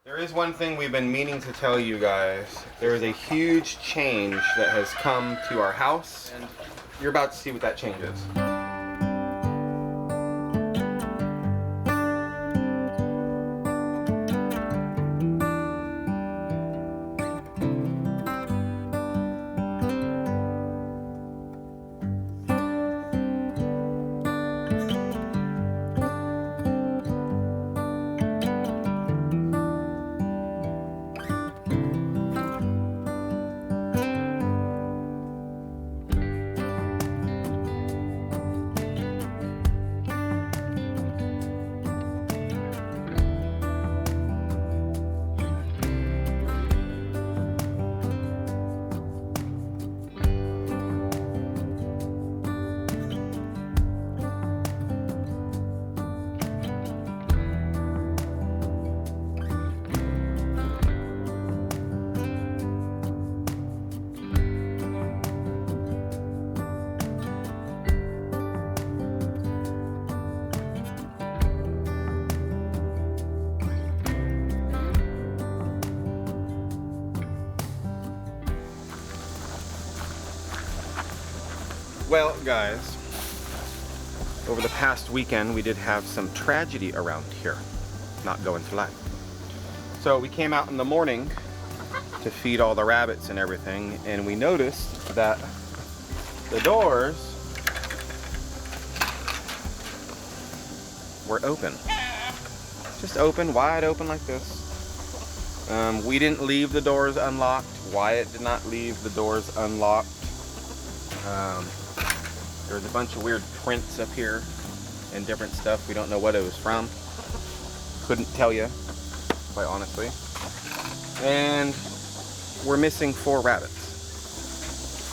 There is one thing we've been meaning to tell you guys. There is a huge change that has come to our house, and you're about to see what that change is. Well, guys, over the past weekend we did have some tragedy around here. Not going to lie. So we came out in the morning to feed all the rabbits and everything, and we noticed that the doors were open. Just open, wide open like this. We didn't leave the doors unlocked. Wyatt did not leave the doors unlocked. There's a bunch of weird prints up here and different stuff. We don't know what it was from. Couldn't tell you, quite honestly. And we're missing 4 rabbits.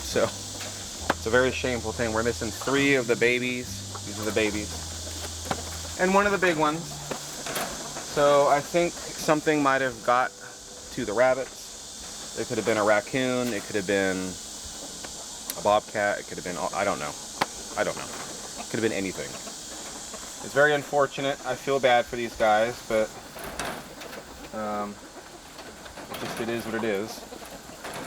So it's a very shameful thing. We're missing 3 of the babies. These are the babies. And 1 of the big ones. So I think something might have got to the rabbits. It could have been a raccoon. It could have been a bobcat. It could have been, I don't know. I don't know. It could have been anything. It's very unfortunate. I feel bad for these guys, but it is what it is.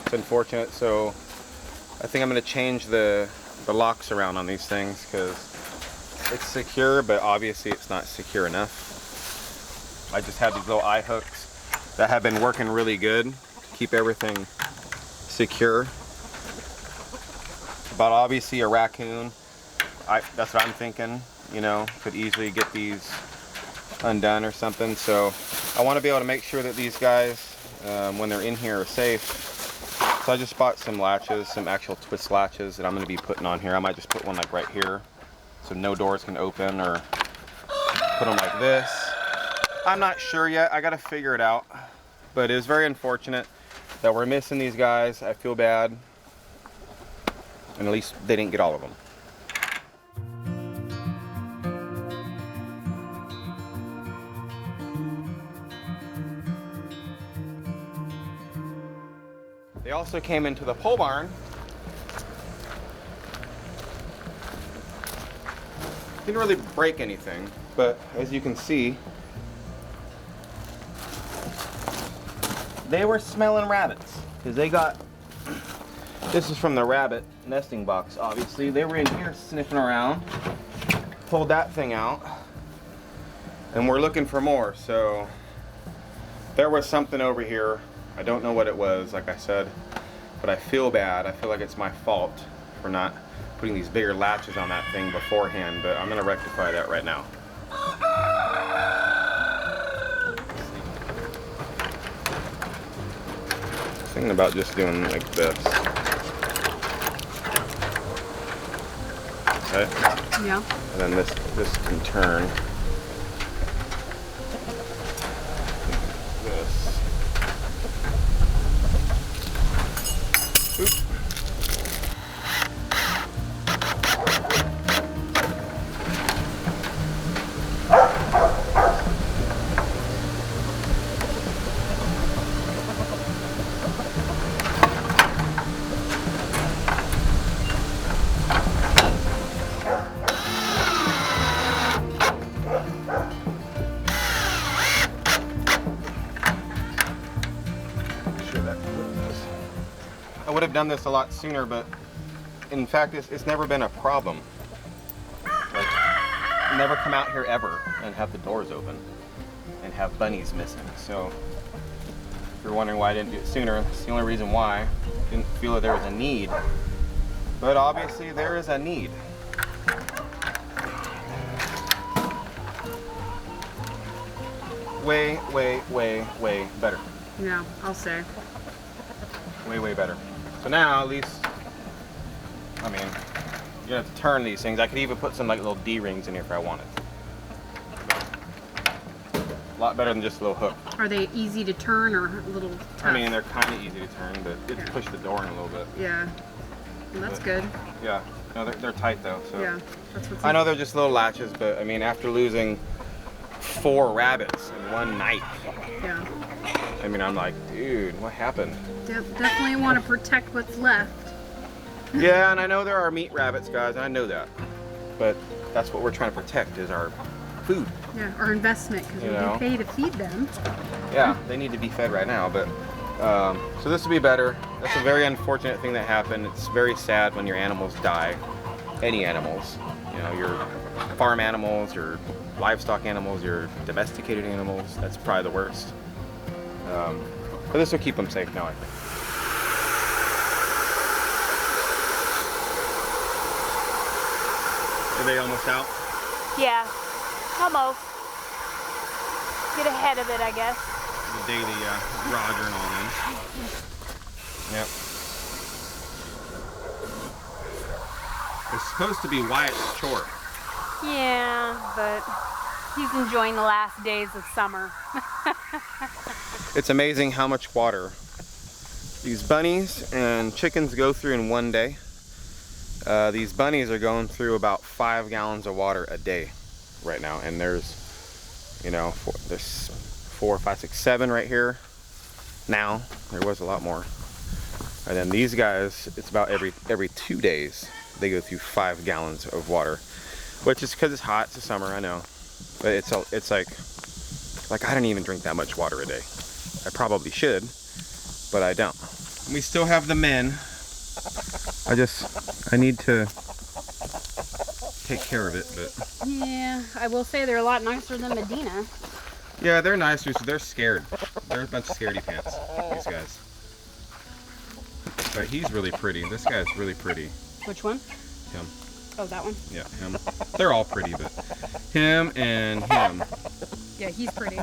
It's unfortunate. So I think I'm going to change the locks around on these things because it's secure, but obviously it's not secure enough. I just have these little eye hooks that have been working really good to keep everything secure. But obviously a raccoon, that's what I'm thinking, you know, could easily get these undone or something. So I want to be able to make sure that these guys, when they're in here, are safe. So I just bought some latches, some actual twist latches that I'm going to be putting on here. I might just put one like right here so no doors can open, or put them like this. I'm not sure yet. I got to figure it out. But it was very unfortunate that we're missing these guys. I feel bad. And at least they didn't get all of them. They also came into the pole barn. Didn't really break anything, but as you can see, they were smelling rabbits because they got, this is from the rabbit nesting box, obviously. They were in here sniffing around, pulled that thing out, and we're looking for more. So there was something over here. I don't know what it was, like I said, but I feel bad. I feel like it's my fault for not putting these bigger latches on that thing beforehand, but I'm gonna rectify that right now. Thinking about just doing like this. Okay? Yeah. And then this can turn. This. Oop. would have done this a lot sooner, but in fact, it's never been a problem. Like, never come out here ever and have the doors open and have bunnies missing. So if you're wondering why I didn't do it sooner, it's the only reason why. I didn't feel that there was a need. But obviously there is a need. Way, way, way, way better. Yeah, I'll say. Way, way better. So now at least, I mean, you don't have to turn these things. I could even put some like little D-rings in here if I wanted. A lot better than just a little hook. Are they easy to turn or a little tough? I mean, they're kind of easy to turn, but it Yeah. push the door in a little bit. Yeah, well, that's good. Yeah, no, they're tight though. So. Yeah, that's what's I know they're just little latches, but I mean, after losing 4 rabbits in one night, Yeah. I mean, I'm like, dude, what happened? Definitely want to protect what's left. Yeah, and I know there are meat rabbits, guys, and I know that. But that's what we're trying to protect is our food. Yeah, our investment, because we do pay to feed them. Yeah, they need to be fed right now, but so this will be better. That's a very unfortunate thing that happened. It's very sad when your animals die. Any animals, you know, your farm animals, your livestock animals, your domesticated animals. That's probably the worst. But this will keep them safe now, I think. Are they almost out? Yeah, almost. Get ahead of it, I guess. The daily raw journal then. Yep. It's supposed to be Wyatt's chore. Yeah, but he's enjoying the last days of summer. It's amazing how much water these bunnies and chickens go through in one day. These bunnies are going through about 5 gallons of water a day right now, and there's, you know, there's 4, 5, 6, 7 right here now. There was a lot more. And then these guys, it's about every 2 days they go through 5 gallons of water, which is because it's hot. It's the summer, I know, but it's like I don't even drink that much water a day. I probably should, but I don't. We still have the men. I need to take care of it, but Yeah, I will say they're a lot nicer than Medina. yeah, they're nicer. So they're scared. They're a bunch of scaredy pants, these guys. But he's really pretty. This guy's really pretty. Which one? Him. Oh, that one? Yeah, him. They're all pretty, but him and him. Yeah, he's pretty.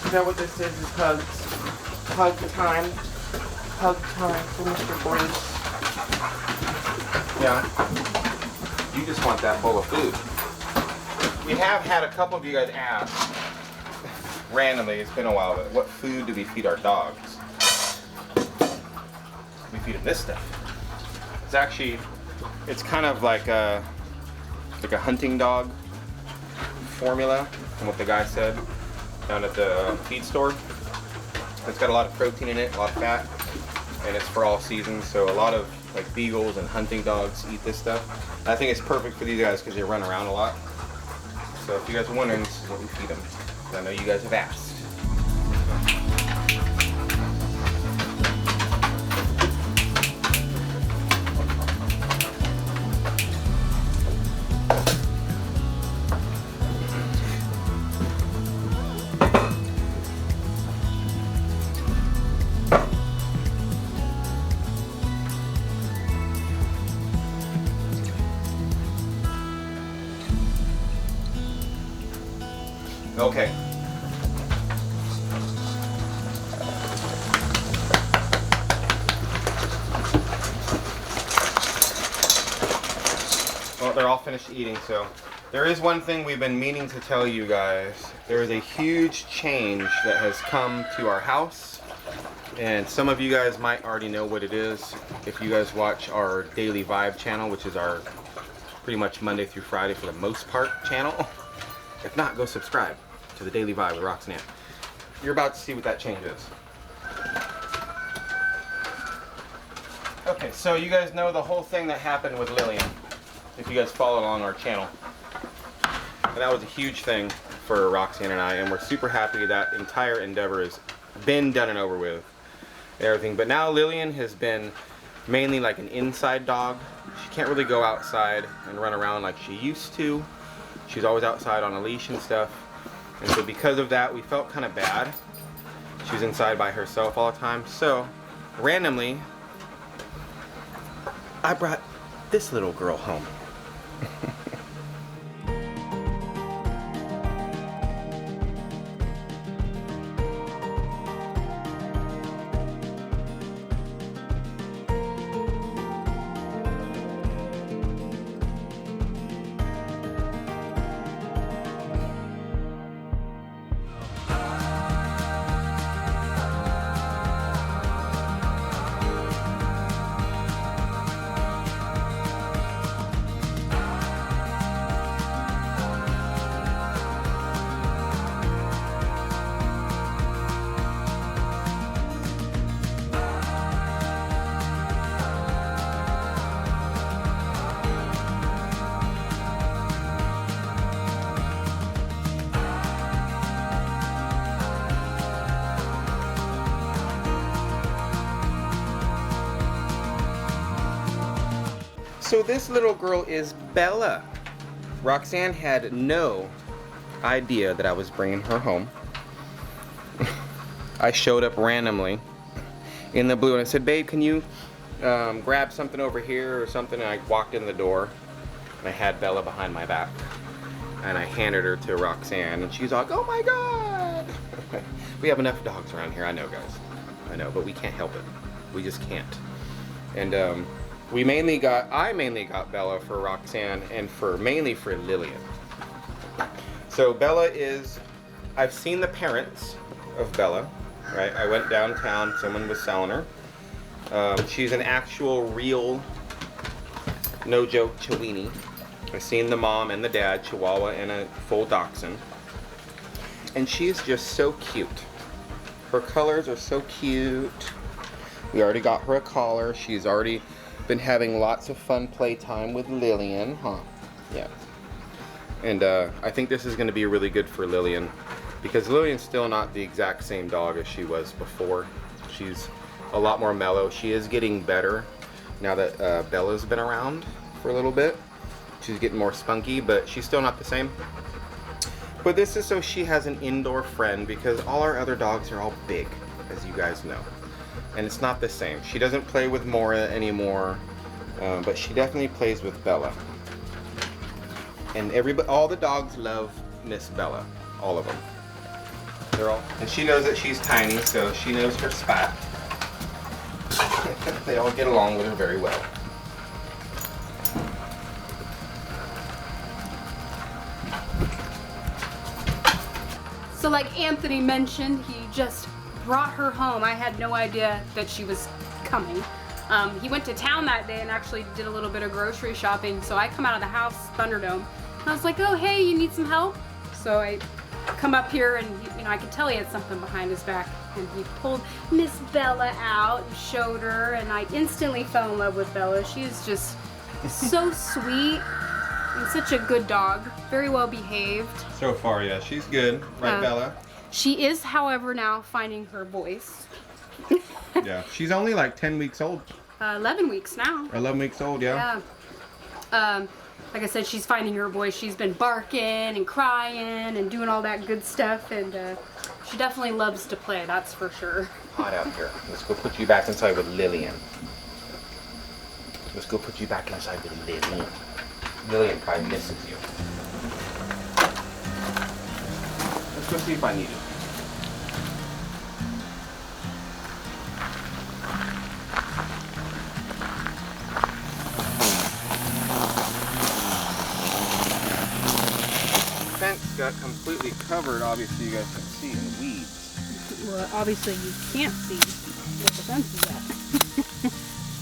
Is that what this is hugs? Hug time. Hug time for Mr. Boyce. Yeah. You just want that bowl of food. We have had a couple of you guys ask, randomly, it's been a while, but what food do we feed our dogs? We feed them this stuff. It's actually, it's kind of like a hunting dog formula, from what the guy said down at the feed store. It's got a lot of protein in it, a lot of fat, and it's for all seasons. So a lot of like beagles and hunting dogs eat this stuff. And I think it's perfect for these guys because they run around a lot. So if you guys are wondering, this is what we feed them. I know you guys have asked. Okay. Well, they're all finished eating, so there is one thing we've been meaning to tell you guys. There is a huge change that has come to our house And some of you guys might already know what it is if you guys watch our Daily Vibe channel, which is our pretty much Monday through Friday for the most part channel. If not, go subscribe to the Daily Vibe with Roxanne. You're about to see what that change is. Okay, so you guys know the whole thing that happened with Lillian, if you guys follow along our channel. And that was a huge thing for Roxanne and I, and we're super happy that entire endeavor has been done and over with. Everything, but now Lillian has been mainly like an inside dog. She can't really go outside and run around like she used to. She's always outside on a leash and stuff. And so because of that, we felt kind of bad. She's inside by herself all the time. So randomly, I brought this little girl home. So this little girl is Bella. Roxanne had no idea that I was bringing her home. I showed up randomly in the blue and I said, babe, can you grab something over here or something? And I walked in the door and I had Bella behind my back and I handed her to Roxanne and she's like, oh my God. We have enough dogs around here, I know guys. I know, but we can't help it. We just can't. And I mainly got Bella for Roxanne and mainly for Lillian. So Bella is, I've seen the parents of Bella, right? I went downtown, someone was selling her. She's an actual real, no joke, Chiweenie. I've seen the mom and the dad, Chihuahua and a full Dachshund. And she's just so cute. Her colors are so cute. We already got her a collar. She's already been having lots of fun playtime with Lillian, huh? Yeah. And I think this is going to be really good for Lillian because Lillian's still not the exact same dog as she was before. She's a lot more mellow. She is getting better now that Bella's been around for a little bit. She's getting more spunky, but she's still not the same. But this is so she has an indoor friend because all our other dogs are all big, as you guys know. And it's not the same. She doesn't play with Mora anymore, but she definitely plays with Bella. And all the dogs love Miss Bella, all of them. And she knows that she's tiny, so she knows her spot. They all get along with her very well. So like Anthony mentioned, he just brought her home. I had no idea that she was coming. He went to town that day and actually did a little bit of grocery shopping. So I come out of the house, Thunderdome, and I was like, oh, hey, you need some help? So I come up here and, I could tell he had something behind his back. And he pulled Miss Bella out and showed her, and I instantly fell in love with Bella. She is just so sweet and such a good dog. Very well behaved. So far, yeah, she's good. Right, Bella? She is, however, now finding her voice. Yeah, she's only like 10 weeks old. 11 weeks now. 11 weeks old, yeah. Yeah. Like I said, she's finding her voice. She's been barking and crying and doing all that good stuff, and she definitely loves to play, that's for sure. Hot out here. Let's go put you back inside with Lillian. Let's go put you back inside with Lillian. Lillian probably misses you. Let's go see if I need it. Fence got completely covered, obviously you guys can see, in weeds. Well, obviously you can't see. fence is at.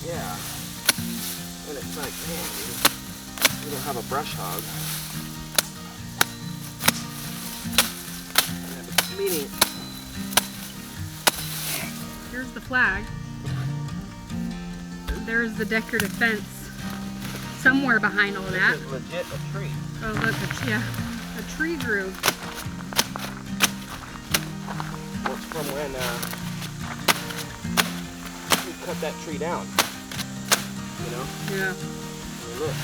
Yeah. And it's like, man, we don't have a brush hog. Meaning, Here's the flag. There's the decorative fence. Somewhere behind all that. this is legit a tree. Oh look, yeah, a tree grew. Well, it's from when we cut that tree down. You know? Yeah. I mean, look.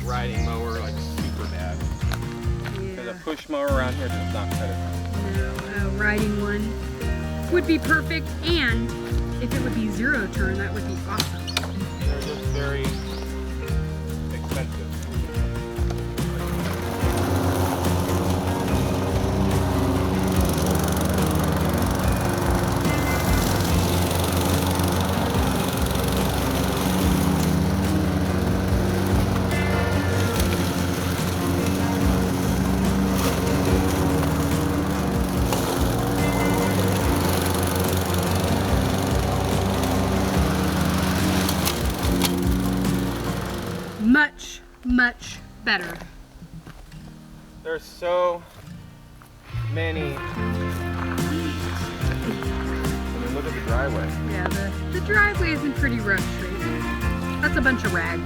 Riding mower like super bad. Because a push mower around here does not cut it. No, a riding one would be perfect, and if it would be zero turn, that would be awesome. They're just very expensive. Much better. There's so many weeds. I mean, look at the driveway. Yeah, the driveway is in pretty rough shape. That's a bunch of rag.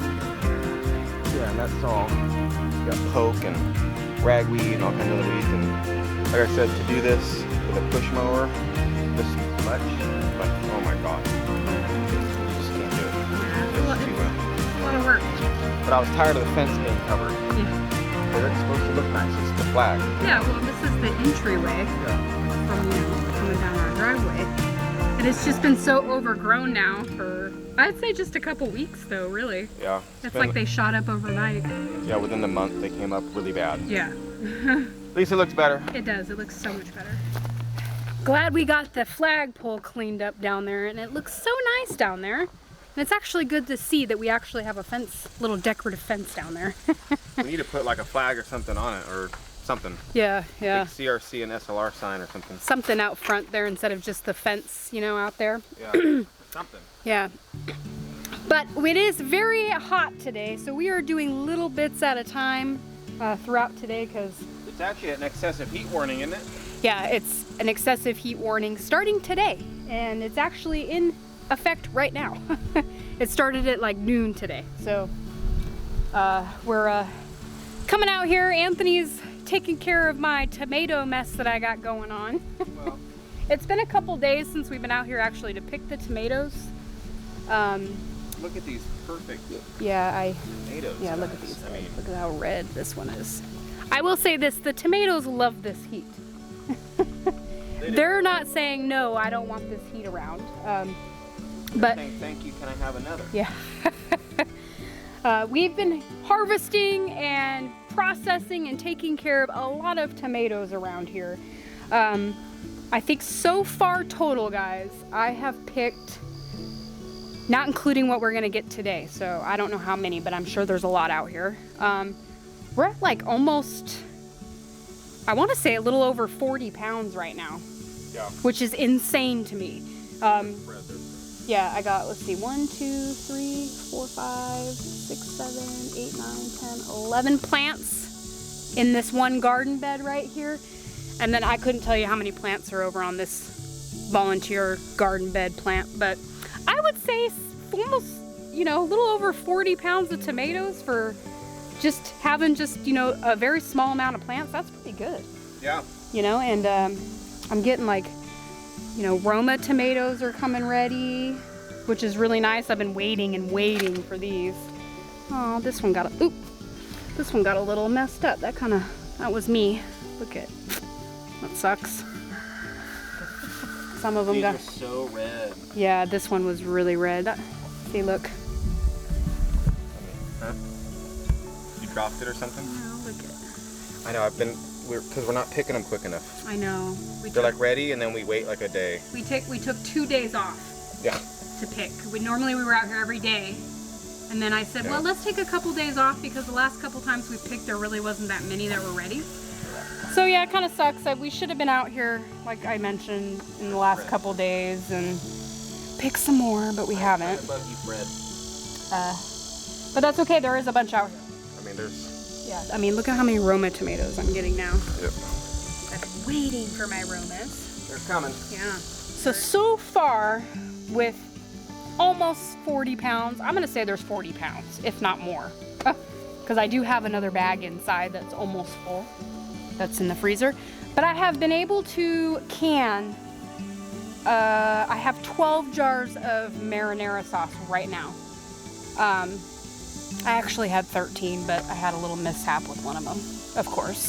Yeah, and that's all. You got poke and ragweed and all kinds of other weeds. And like I said, to do this with a push mower, this is much, but oh my god. You just can't do it. It's a lot of work. But I was tired of the fence being covered. Yeah. It's supposed to look nice. It's the flag. Yeah, well, this is the entryway from, coming down our driveway. And it's just been so overgrown now for, I'd say just a couple weeks though, really. Yeah. It's like they shot up overnight. Yeah, within the month they came up really bad. Yeah. At least it looks better. It does. It looks so much better. Glad we got the flagpole cleaned up down there, and it looks so nice down there. And it's actually good to see that we actually have a fence, little decorative fence down there. We need to put like a flag or something on it, or something. Yeah, yeah. Like CRC and SLR sign or something. Something out front there instead of just the fence, out there. Yeah, something. Yeah. But it is very hot today, so we are doing little bits at a time throughout today because... It's actually an excessive heat warning, isn't it? Yeah, it's an excessive heat warning starting today, and it's actually in effect right now. It started at like noon today, so we're coming out here. Anthony's taking care of my tomato mess that I got going on. Well, It's been a couple days since we've been out here actually to pick the tomatoes. look at these perfect Yeah, tomatoes. yeah, look guys. at these. I mean, Look at how red this one is. I will say this, the tomatoes love this heat. They're not saying, no, I don't want this heat around. But saying, thank you, can I have another? yeah. We've been harvesting and processing and taking care of a lot of tomatoes around here. I think so far total, guys, I have picked, not including what we're gonna get today, so I don't know how many, but I'm sure there's a lot out here. We're at like almost, I want to say a little over 40 pounds right now, Yeah. which is insane to me. Yeah, I got, let's see, 1, 2, 3, 4, 5, 6, 7, 8, 9, 10, 11 plants in this one garden bed right here. And then I couldn't tell you how many plants are over on this volunteer garden bed plant, but I would say almost, a little over 40 pounds of tomatoes for just having a very small amount of plants. That's pretty good. Yeah. And I'm getting like, Roma tomatoes are coming ready, which is really nice. I've been waiting and waiting for these. Oh, this one got a little messed up. That was me. Look at, that sucks. some of them These got. are so red. Yeah, this one was really red. See, look. Huh? You dropped it or something? Oh, look at it. I know. Because we're not picking them quick enough. I know. They're like ready, and then we wait like a day. We took 2 days off. Yeah. To pick. Normally we were out here every day, and then I said, well, let's take a couple days off because the last couple times we picked, there really wasn't that many that were ready. So yeah, it kind of sucks. We should have been out here, like I mentioned, in the last couple days and pick some more, but we haven't. But that's okay. There is a bunch out here. I mean, there's. Yeah. I mean, look at how many Roma tomatoes I'm getting now. Yep. I've been waiting for my Romas. They're coming. Yeah. So far, with almost 40 pounds, I'm gonna say there's 40 pounds, if not more. Because I do have another bag inside that's almost full, that's in the freezer. But I have been able to can, I have 12 jars of marinara sauce right now. I actually had 13, but I had a little mishap with one of them, of course.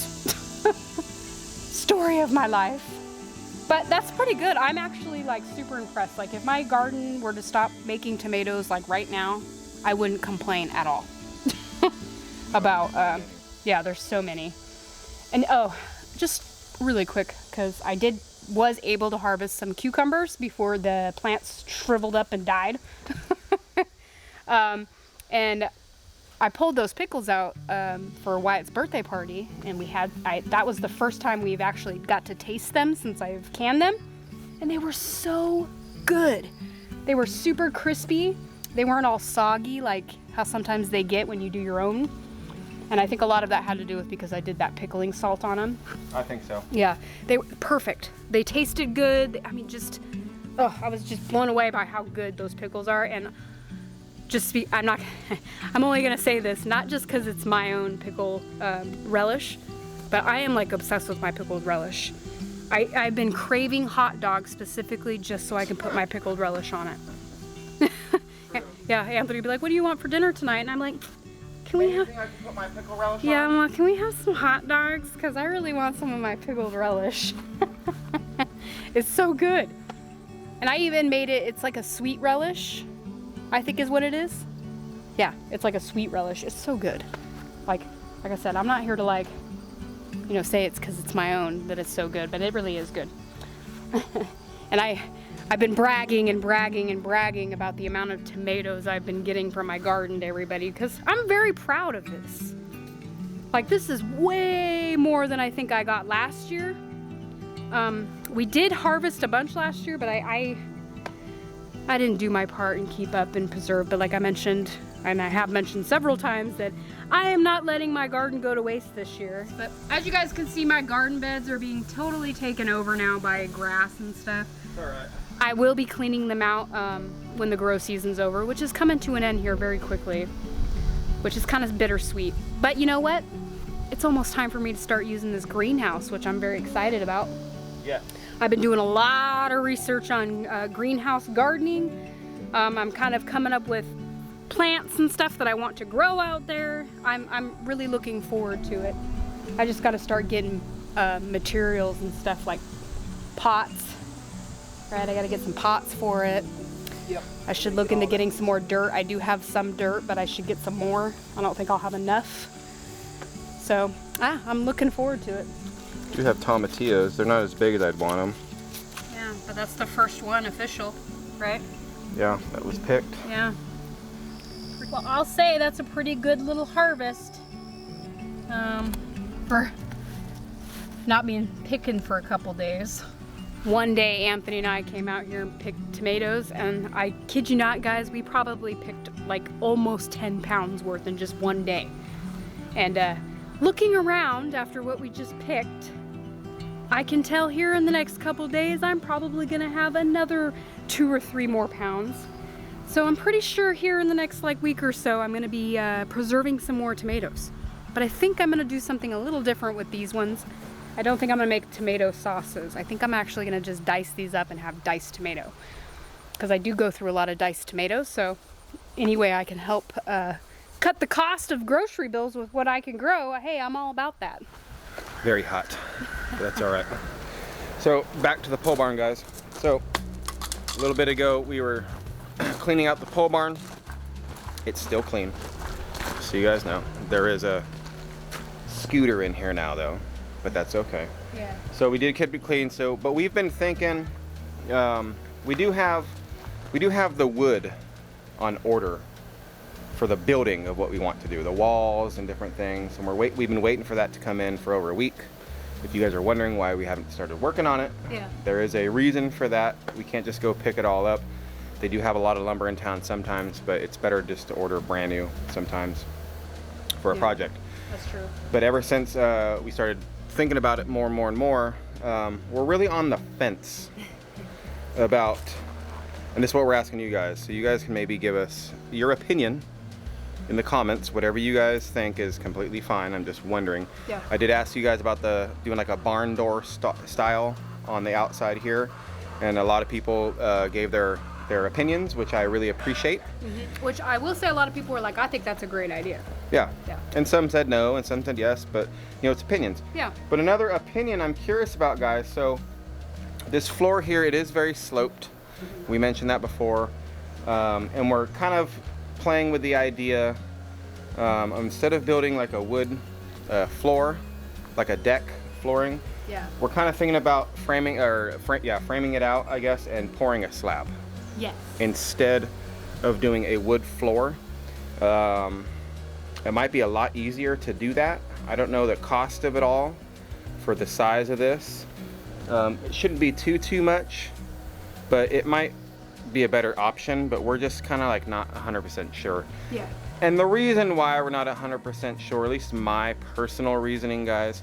Story of my life. But that's pretty good. I'm actually like super impressed. Like if my garden were to stop making tomatoes like right now, I wouldn't complain at all. About, yeah, there's so many. And oh, just really quick, because I was able to harvest some cucumbers before the plants shriveled up and died. And I pulled those pickles out for Wyatt's birthday party, and that was the first time we've actually got to taste them since I've canned them, and they were so good. They were super crispy. They weren't all soggy like how sometimes they get when you do your own. And I think a lot of that had to do with because I did that pickling salt on them. I think so. Yeah, they were perfect. They tasted good. I mean, I was just blown away by how good those pickles are. And I'm only gonna say this, not just because it's my own pickle relish, but I am like obsessed with my pickled relish. I've been craving hot dogs specifically just so I can put my pickled relish on it. Yeah, Anthony would be like, what do you want for dinner tonight? And I'm like, can we have... I can put my pickle relish yeah, on? I'm like, can we have some hot dogs? Because I really want some of my pickled relish. It's so good. And I even made it, it's like a sweet relish, I think is what it is. Yeah, it's like a sweet relish. It's so good. Like I said, I'm not here to say it's because it's my own that it's so good, but it really is good. And I've been bragging and bragging and bragging about the amount of tomatoes I've been getting from my garden to everybody because I'm very proud of this. Like this is way more than I think I got last year. We did harvest a bunch last year, but I didn't do my part and keep up and preserve. But like I mentioned, and I have mentioned several times, that I am not letting my garden go to waste this year. But as you guys can see, my garden beds are being totally taken over now by grass and stuff. It's all right. I will be cleaning them out when the grow season's over, which is coming to an end here very quickly, which is kind of bittersweet. But you know what? It's almost time for me to start using this greenhouse, which I'm very excited about. Yeah. I've been doing a lot of research on greenhouse gardening. I'm kind of coming up with plants and stuff that I want to grow out there. I'm really looking forward to it. I just got to start getting materials and stuff like pots. Right, I got to get some pots for it. Yep. I should look into getting some more dirt. I do have some dirt, but I should get some more. I don't think I'll have enough. So, I'm looking forward to it. You have tomatillos. They're not as big as I'd want them. Yeah, but that's the first one official, right? Yeah, that was picked. Yeah. Well, I'll say that's a pretty good little harvest for not being picking for a couple days. One day, Anthony and I came out here and picked tomatoes, and I kid you not, guys, we probably picked like almost 10 pounds worth in just one day. And looking around after what we just picked, I can tell here in the next couple days I'm probably gonna have another 2 or 3 more pounds. So I'm pretty sure here in the next week or so I'm gonna be preserving some more tomatoes. But I think I'm gonna do something a little different with these ones. I don't think I'm gonna make tomato sauces. I think I'm actually gonna just dice these up and have diced tomato. Because I do go through a lot of diced tomatoes, so any way I can help cut the cost of grocery bills with what I can grow, hey, I'm all about that. Very hot. But that's all right. So back to the pole barn, guys. So a little bit ago we were cleaning out the pole barn. It's still clean, so you guys know. There is a scooter in here now though, but that's okay. Yeah. So we did keep it clean. So, but we've been thinking, we do have the wood on order for the building of what we want to do, the walls and different things, and we've been waiting for that to come in for over a week. If you guys are wondering why we haven't started working on it, Yeah. there is a reason for that. We can't just go pick it all up. They do have a lot of lumber in town sometimes, but it's better just to order brand new sometimes for a Yeah. project. That's true. But ever since we started thinking about it more and more and more, we're really on the fence about, and this is what we're asking you guys, so you guys can maybe give us your opinion in the comments. Whatever you guys think is completely fine. I'm just wondering. Yeah. I did ask you guys about doing like a barn door style on the outside here, and a lot of people gave their opinions, which I really appreciate. Which I will say, a lot of people were like, I think that's a great idea. Yeah. Yeah. And some said no, and some said yes, but you know, it's opinions. Yeah. But another opinion I'm curious about, guys, so this floor here, it is very sloped. We mentioned that before. And we're kind of playing with the idea, instead of building like a wood floor, like a deck flooring, Yeah. we're kind of thinking about framing it out, I guess, and pouring a slab Yes. instead of doing a wood floor. It might be a lot easier to do that. I don't know the cost of it all for the size of this. It shouldn't be too much, but it might be a better option, but we're just kind of like not 100% sure. Yeah. And the reason why we're not 100% sure, at least my personal reasoning, guys,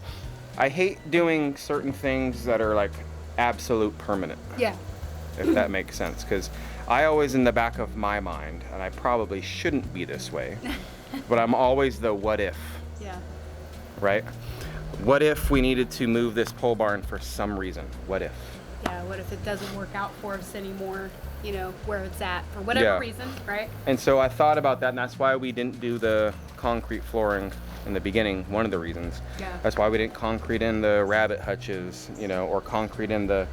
I hate doing certain things that are like absolute permanent, Yeah. if that makes sense, because I always in the back of my mind, and I probably shouldn't be this way, but I'm always the what if, Yeah. right? What if we needed to move this pole barn for some reason? What if? Yeah. What if it doesn't work out for us anymore? You know, where it's at for whatever Yeah. reason, right? And so I thought about that, and that's why we didn't do the concrete flooring in the beginning, one of the reasons. Yeah. That's why we didn't concrete in the rabbit hutches, you know, or concrete in the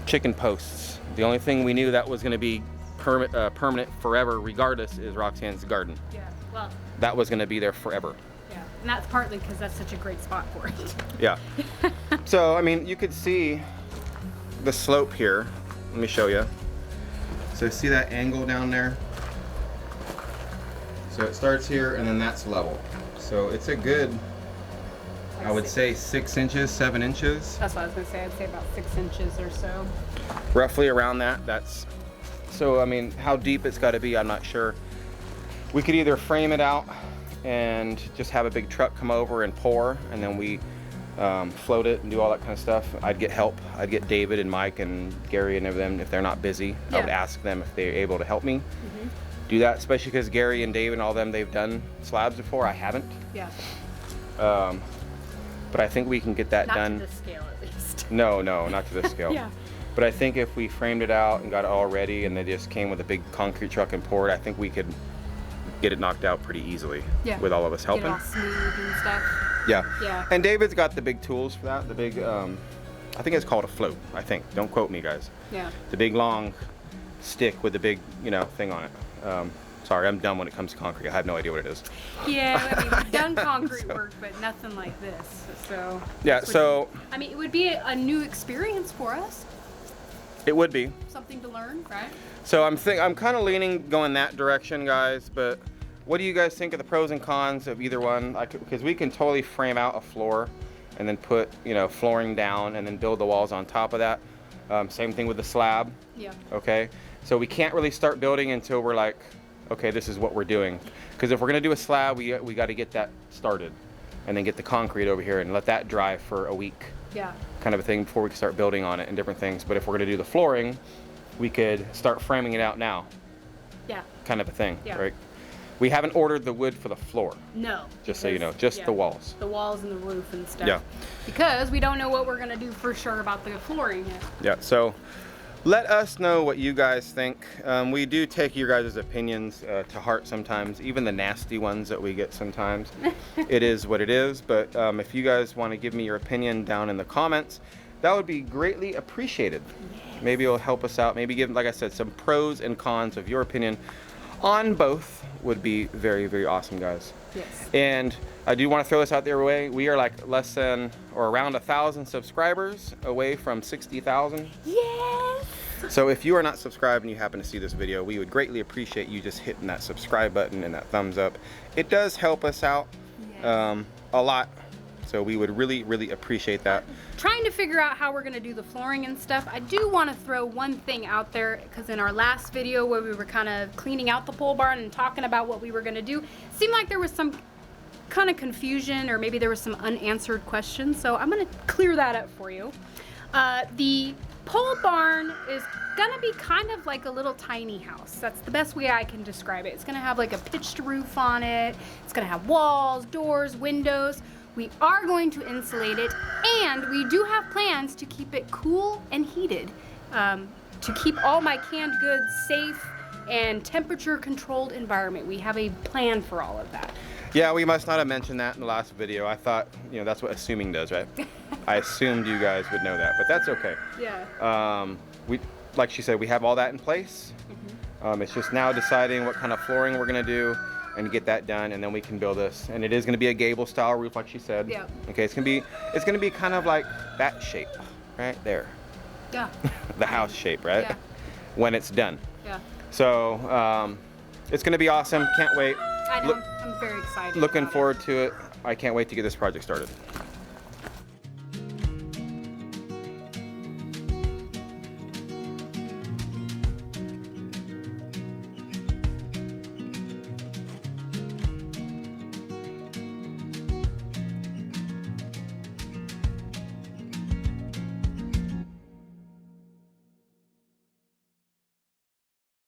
chicken posts. The only thing we knew that was going to be permanent forever regardless is Roxanne's garden. Yeah. Well, That was going to be there forever. yeah. And that's partly because that's such a great spot for it. Yeah. So, I mean, you could see the slope here. Let me show you. So see that angle down there? So it starts here and then that's level. So it's a good, I would say 6 inches, 7 inches. That's what I was gonna say. I'd say about 6 inches or so. Roughly around that. That's, so I mean, how deep it's got to be, I'm not sure. We could either frame it out and just have a big truck come over and pour, and then we float it and do all that kind of stuff. I'd get help. I'd get David and Mike and Gary and them if they're not busy. I would Yeah. ask them if they're able to help me do that, especially because Gary and David and all them, they've done slabs before. I haven't. Yeah. But I think we can get that Not done. to this scale, at least. No, not to this scale. Yeah. But I think if we framed it out and got it all ready and they just came with a big concrete truck and poured, I think we could get it knocked out pretty easily. Yeah. With all of us Get it helping. all smooth and stuff. Yeah. Yeah. And David's got the big tools for that. The big, I think it's called a float. I think. Don't quote me, guys. Yeah. The big long stick with the big, thing on it. Sorry, I'm dumb when it comes to concrete. I have no idea what it is. Yeah, I mean, we've done concrete work, but nothing like this. So. Yeah. this would- So I mean, it would be a new experience for us. it would be. Something to learn, right? So I'm kind of leaning going that direction, guys. But what do you guys think of the pros and cons of either one? Because we can totally frame out a floor and then put flooring down and then build the walls on top of that. Same thing with the slab. Yeah. Okay. So we can't really start building until we're like, okay, this is what we're doing. Because if we're gonna do a slab, we got to get that started, and then get the concrete over here and let that dry for a week, Yeah. kind of a thing, before we can start building on it and different things. But if we're gonna do the flooring, we could start framing it out now, Yeah. kind of a thing, Yeah. right? We haven't ordered the wood for the floor, No. just so you know, because- just yeah, the walls. The walls and the roof and stuff. Yeah. Because we don't know what we're gonna do for sure about the flooring yet. Yeah, so let us know what you guys think. We do take your guys' opinions to heart sometimes, even the nasty ones that we get sometimes. It is what it is, but if you guys want to give me your opinion down in the comments, that would be greatly appreciated. Yes. Maybe it'll help us out. Maybe give, like I said, some pros and cons of your opinion on both would be very, very awesome, guys. Yes. And I do want to throw this out there away. We are like less than or around 1,000 subscribers away from 60,000. Yes. So if you are not subscribed and you happen to see this video, we would greatly appreciate you just hitting that subscribe button and that thumbs up. It does help us out a lot. So we would really, really appreciate that. Trying to figure out how we're gonna do the flooring and stuff. I do want to throw one thing out there, because in our last video where we were kind of cleaning out the pole barn and talking about what we were gonna do, seemed like there was some kind of confusion, or maybe there was some unanswered questions. So I'm gonna clear that up for you. The pole barn is gonna be kind of like a little tiny house. That's the best way I can describe it. It's gonna have like a pitched roof on it. It's gonna have walls, doors, windows. We are going to insulate it, and we do have plans to keep it cool and heated, to keep all my canned goods safe and temperature controlled environment. We have a plan for all of that. Yeah, we must not have mentioned that in the last video. I thought, you know, that's what assuming does, right? I assumed you guys would know that, but that's okay. Yeah. We, like she said, we have all that in place. It's just now deciding what kind of flooring we're gonna do and get that done, and then we can build this. And it is gonna be a gable style roof, like she said. Yeah. Okay, it's gonna be kind of like that shape, right there. Yeah. The house shape, right? Yeah. When it's done. Yeah. So it's gonna be awesome. Can't wait. I know. I'm very excited. Looking about forward to it. I can't wait to get this project started.